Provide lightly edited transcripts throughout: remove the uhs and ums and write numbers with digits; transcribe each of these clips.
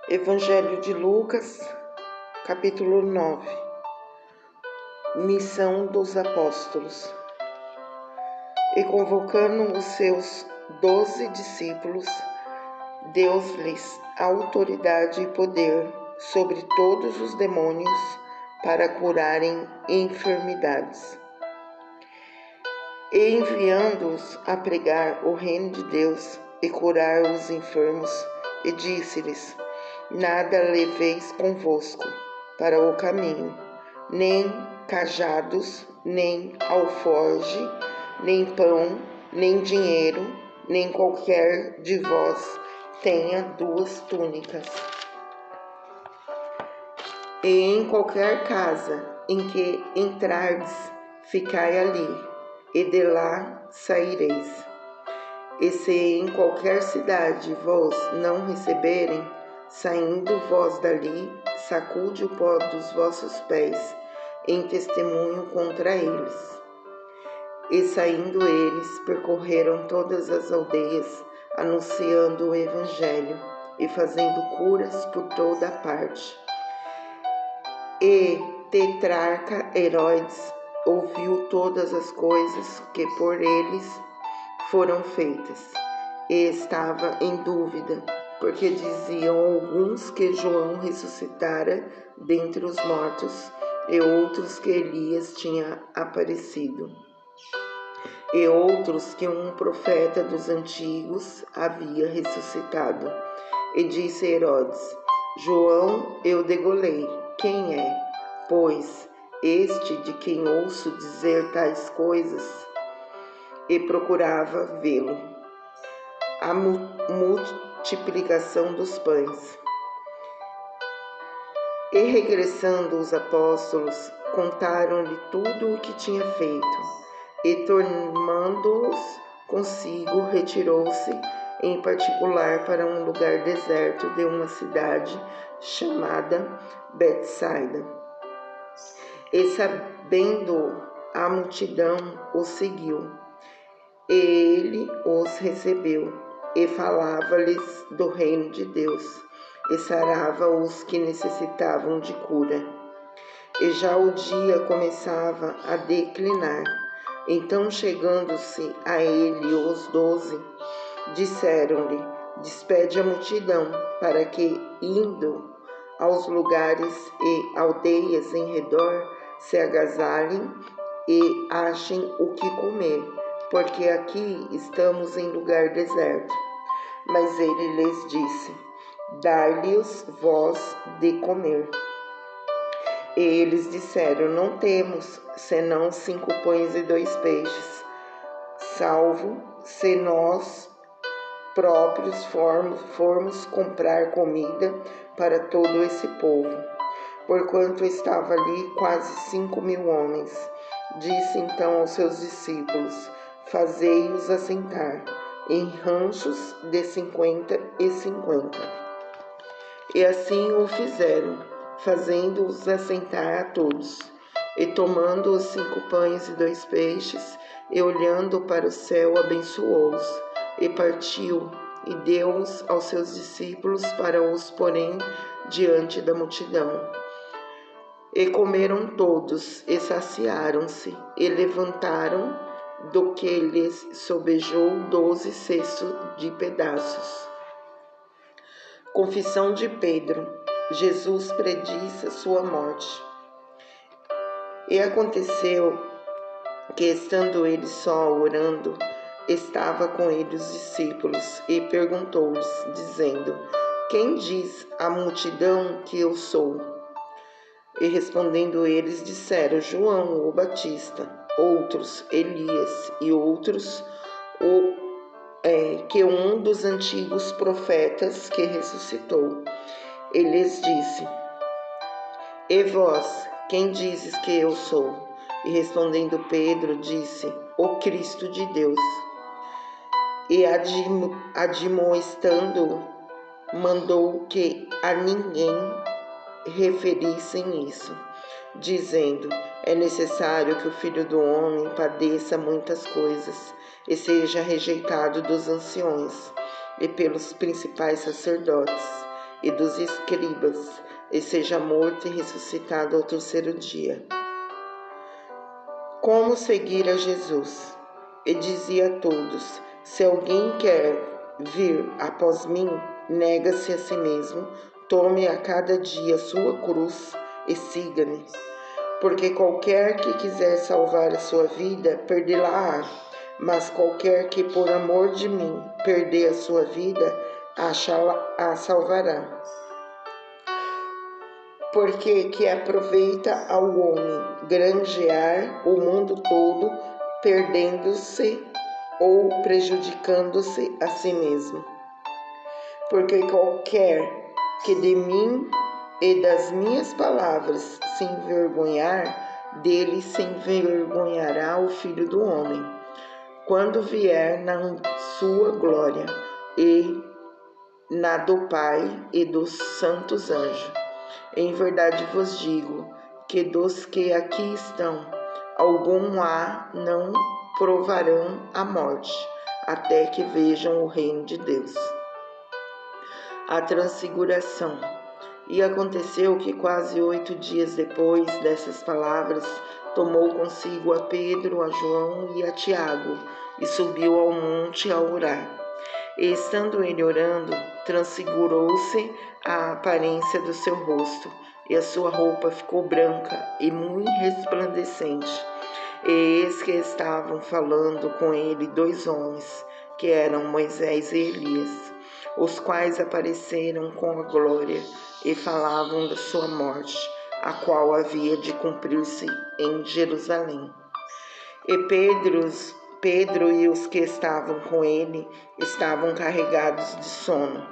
Evangelho de Lucas, capítulo 9. Missão dos apóstolos. E convocando os seus 12 discípulos, deu-lhes autoridade e poder sobre todos os demônios para curarem enfermidades. E enviando-os a pregar o reino de Deus e curar os enfermos, e disse-lhes: Nada leveis convosco para o caminho, nem cajados, nem alforge, nem pão, nem dinheiro, nem qualquer de vós tenha 2 túnicas. E em qualquer casa em que entrardes, ficai ali, e de lá saireis. E se em qualquer cidade vos não receberem, saindo vós dali, sacude o pó dos vossos pés, em testemunho contra eles. E saindo eles, percorreram todas as aldeias, anunciando o evangelho e fazendo curas por toda a parte. E tetrarca Herodes ouviu todas as coisas que por eles foram feitas, e estava em dúvida, porque diziam alguns que João ressuscitara dentre os mortos, e outros que Elias tinha aparecido, e outros que um profeta dos antigos havia ressuscitado. E disse Herodes: João eu degolei, quem é, pois, este de quem ouço dizer tais coisas? E procurava vê-lo. A multiplicação dos pães. E regressando os apóstolos, contaram-lhe tudo o que tinha feito, e tomando-os consigo, retirou-se em particular para um lugar deserto de uma cidade chamada Betsaida. E sabendo a multidão, o seguiu. E ele os recebeu, e falava-lhes do reino de Deus, e sarava os que necessitavam de cura. E já o dia começava a declinar. Então, chegando-se a ele os 12, disseram-lhe: Despede a multidão, para que, indo aos lugares e aldeias em redor, se agasalhem e achem o que comer, porque aqui estamos em lugar deserto. Mas ele lhes disse: Dai-lhes vós de comer. E eles disseram: Não temos, senão 5 pães e 2 peixes, salvo se nós próprios formos comprar comida para todo esse povo. Porquanto estava ali quase 5.000 homens. Disse então aos seus discípulos: Fazei-os assentar em ranchos de 50 e 50. E assim o fizeram, fazendo-os assentar a todos. E tomando os 5 pães e 2 peixes, e olhando para o céu, abençoou-os, e partiu, e deu-os aos seus discípulos para os porem diante da multidão. E comeram todos, e saciaram-se, e levantaram do que lhes sobejou 12 cestos de pedaços. Confissão de Pedro. Jesus prediz a sua morte. E aconteceu que, estando ele só orando, estava com ele os discípulos, e perguntou-lhes, dizendo: Quem diz a multidão que eu sou? E respondendo eles, disseram: João o Batista, outros Elias, e outros que um dos antigos profetas que ressuscitou. Ele lhes disse: E vós, quem dizes que eu sou? E respondendo Pedro, disse: O Cristo de Deus. E admoestando, mandou que a ninguém referissem isso, dizendo: É necessário que o Filho do Homem padeça muitas coisas, e seja rejeitado dos anciões e pelos principais sacerdotes, e dos escribas, e seja morto e ressuscitado ao terceiro dia. Como seguir a Jesus? E dizia a todos: se alguém quer vir após mim, nega-se a si mesmo, tome a cada dia sua cruz e siga-me. Porque qualquer que quiser salvar a sua vida, perdê-la-á. Mas qualquer que por amor de mim perder a sua vida, a salvará. Porque que aproveita ao homem granjear o mundo todo, perdendo-se ou prejudicando-se a si mesmo. Porque qualquer que de mim e das minhas palavras se envergonhar, dele se envergonhará o Filho do Homem, quando vier na sua glória e na do Pai e dos santos anjos. Em verdade vos digo que dos que aqui estão, algum há não provarão a morte, até que vejam o reino de Deus. A transfiguração. E aconteceu que quase 8 dias depois dessas palavras, tomou consigo a Pedro, a João e a Tiago, e subiu ao monte a orar. E estando ele orando, transfigurou-se a aparência do seu rosto, e a sua roupa ficou branca e muito resplandecente. E eis que estavam falando com ele 2 homens, que eram Moisés e Elias, os quais apareceram com a glória e falavam da sua morte, a qual havia de cumprir-se em Jerusalém. E Pedro e os que estavam com ele estavam carregados de sono.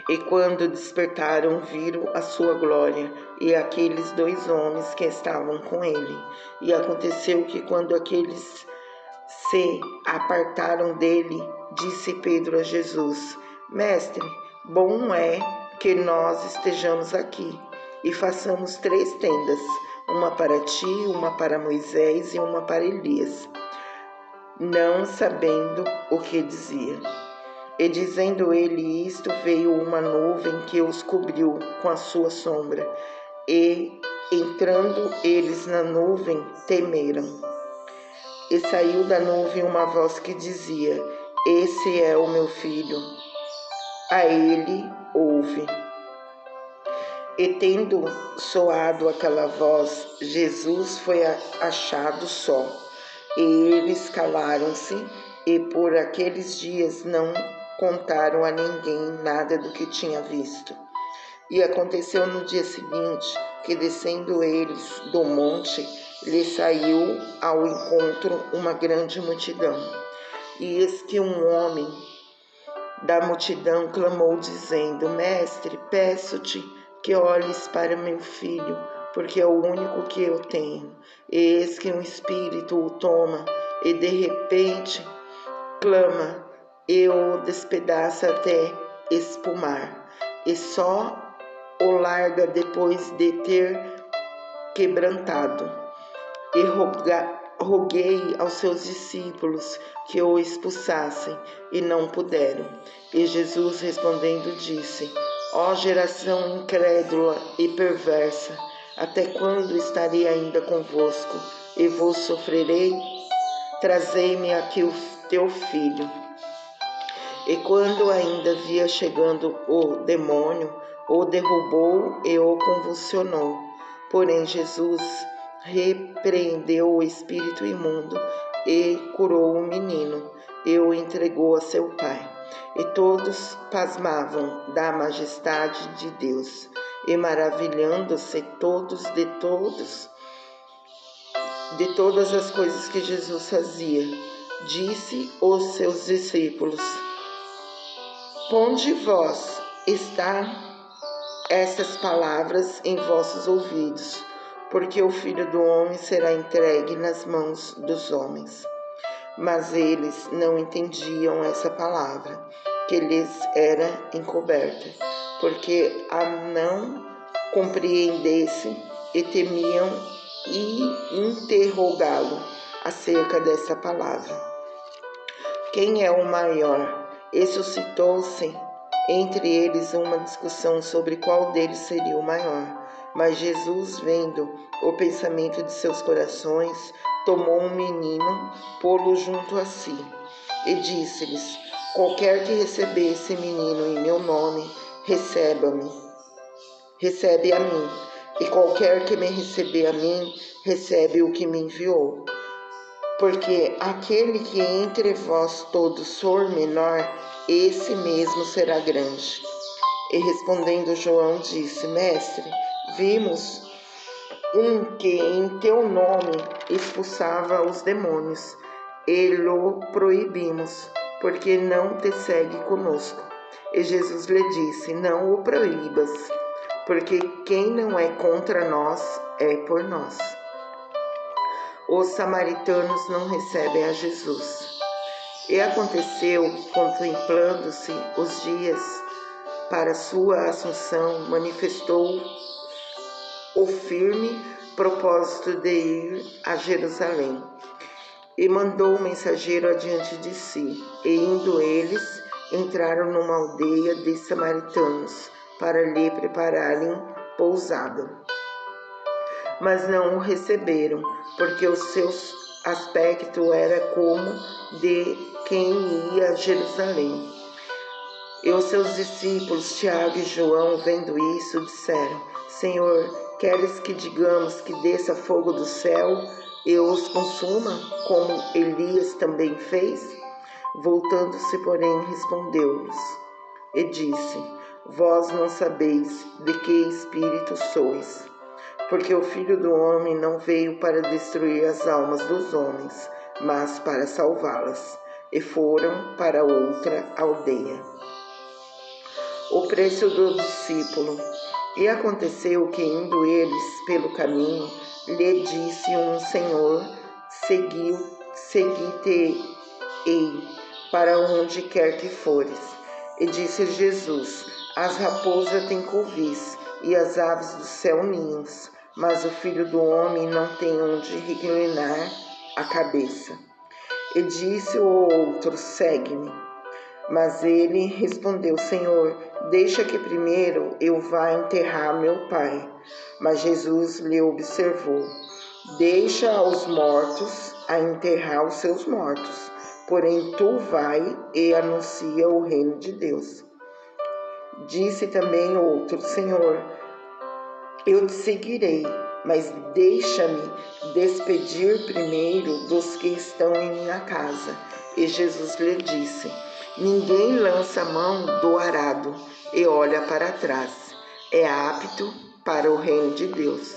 E quando despertaram, viram a sua glória e aqueles 2 homens que estavam com ele. E aconteceu que quando aqueles se apartaram dele, disse Pedro a Jesus: Mestre, bom é que nós estejamos aqui e façamos 3 tendas, uma para ti, uma para Moisés e uma para Elias. Não sabendo o que dizia. E dizendo ele isto, veio uma nuvem que os cobriu com a sua sombra, e entrando eles na nuvem, temeram. E saiu da nuvem uma voz que dizia: Esse é o meu filho, a ele ouve. E tendo soado aquela voz, Jesus foi achado só. E eles calaram-se, e por aqueles dias não contaram a ninguém nada do que tinha visto. E aconteceu no dia seguinte, que descendo eles do monte, lhe saiu ao encontro uma grande multidão. E eis que um homem da multidão clamou, dizendo: Mestre, peço-te que olhes para meu filho, porque é o único que eu tenho. E eis que um espírito o toma, e de repente clama, e o despedaça até espumar, e só o larga depois de ter quebrantado. E roguei aos seus discípulos que o expulsassem, e não puderam. E Jesus respondendo disse: Ó geração incrédula e perversa, até quando estarei ainda convosco e vos sofrerei? Trazei-me aqui o teu filho. E quando ainda via chegando o demônio, o derrubou e o convulsionou. Porém Jesus repreendeu o espírito imundo e curou o menino, e o entregou a seu pai. E todos pasmavam da majestade de Deus, e maravilhando-se todos de todas as coisas que Jesus fazia. Disse aos seus discípulos: Ponde vós está estas palavras em vossos ouvidos, porque o Filho do Homem será entregue nas mãos dos homens. Mas eles não entendiam essa palavra, que lhes era encoberta, porque a não compreendessem e temiam interrogá-lo acerca dessa palavra. Quem é o maior? E suscitou-se entre eles uma discussão sobre qual deles seria o maior. Mas Jesus, vendo o pensamento de seus corações, tomou um menino, pô-lo junto a si, e disse-lhes: qualquer que receber esse menino em meu nome, recebe a mim, e qualquer que me receber a mim, recebe o que me enviou. Porque aquele que entre vós todos for menor, esse mesmo será grande. E respondendo João disse: Mestre, vimos um que em teu nome expulsava os demônios, e lhe proibimos, porque não te segue conosco. E Jesus lhe disse: não o proíbas, porque quem não é contra nós é por nós. Os samaritanos não recebem a Jesus. E aconteceu, contemplando-se os dias para sua assunção, manifestou o firme propósito de ir a Jerusalém. E mandou o mensageiro adiante de si. E indo eles, entraram numa aldeia de samaritanos, para lhe prepararem pousada. Mas não o receberam, porque o seu aspecto era como de quem ia a Jerusalém. E os seus discípulos, Tiago e João, vendo isso, disseram: Senhor, queres que digamos que desça fogo do céu e os consuma, como Elias também fez? Voltando-se, porém, respondeu-lhes e disse: Vós não sabeis de que espírito sois, porque o Filho do Homem não veio para destruir as almas dos homens, mas para salvá-las. E foram para outra aldeia. O preço do discípulo. E aconteceu que, indo eles pelo caminho, lhe disse um Senhor: Segui-te-ei, para onde quer que fores. E disse Jesus: as raposas têm covis, e as aves do céu ninhos, mas o Filho do Homem não tem onde reclinar a cabeça. E disse o outro: segue-me. Mas ele respondeu: Senhor, deixa que primeiro eu vá enterrar meu pai. Mas Jesus lhe observou: deixa aos mortos a enterrar os seus mortos, porém tu vai e anuncia o reino de Deus. Disse também outro: Senhor, eu te seguirei, mas deixa-me despedir primeiro dos que estão em minha casa. E Jesus lhe disse: ninguém lança a mão do arado e olha para trás. É apto para o reino de Deus.